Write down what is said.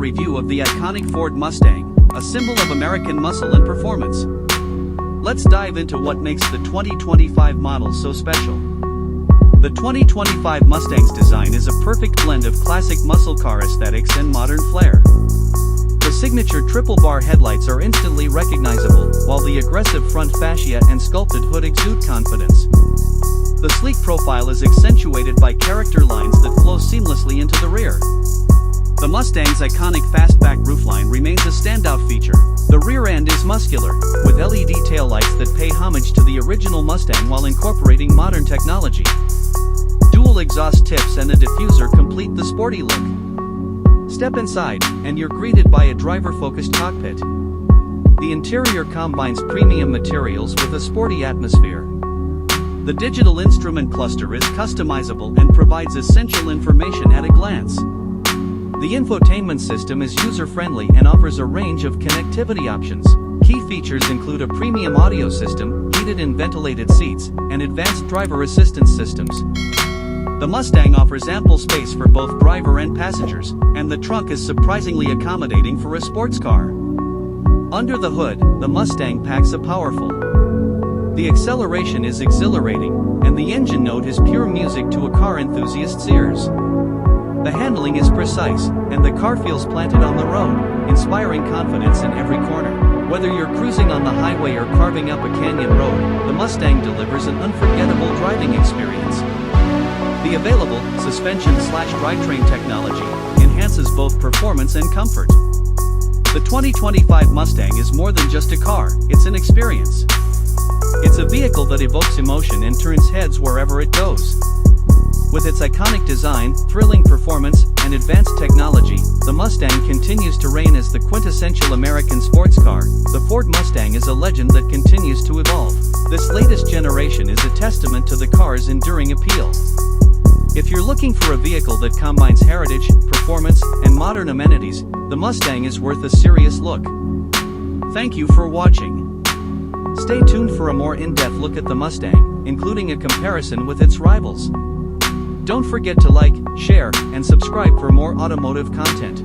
review of the iconic Ford Mustang, a symbol of American muscle and performance. Let's dive into what makes the 2025 model so special. The 2025 Mustang's design is a perfect blend of classic muscle car aesthetics and modern flair. The signature triple-bar headlights are instantly recognizable, while the aggressive front fascia and sculpted hood exude confidence. The sleek profile is accentuated by character lines that flow seamlessly into the rear. The Mustang's iconic fastback roofline remains a standout feature. The rear end is muscular, with LED taillights that pay homage to the original Mustang while incorporating modern technology. Dual exhaust tips and a diffuser complete the sporty look. Step inside, and you're greeted by a driver-focused cockpit. The interior combines premium materials with a sporty atmosphere. The digital instrument cluster is customizable and provides essential information at a glance. The infotainment system is user-friendly and offers a range of connectivity options. Key features include a premium audio system, heated and ventilated seats, and advanced driver assistance systems. The Mustang offers ample space for both driver and passengers, and the trunk is surprisingly accommodating for a sports car. Under the hood, the Mustang packs a powerful. The acceleration is exhilarating, and the engine note is pure music to a car enthusiast's ears. The handling is precise, and the car feels planted on the road, inspiring confidence in every corner. Whether you're cruising on the highway or carving up a canyon road, the Mustang delivers an unforgettable driving experience. The available suspension/drivetrain technology enhances both performance and comfort. The 2025 Mustang is more than just a car, it's an experience. It's a vehicle that evokes emotion and turns heads wherever it goes. With its iconic design, thrilling performance, and advanced technology, the Mustang continues to reign as the quintessential American sports car. The Ford Mustang is a legend that continues to evolve. This latest generation is a testament to the car's enduring appeal. If you're looking for a vehicle that combines heritage, performance, and modern amenities, the Mustang is worth a serious look. Thank you for watching. Stay tuned for a more in-depth look at the Mustang, including a comparison with its rivals. Don't forget to like, share, and subscribe for more automotive content.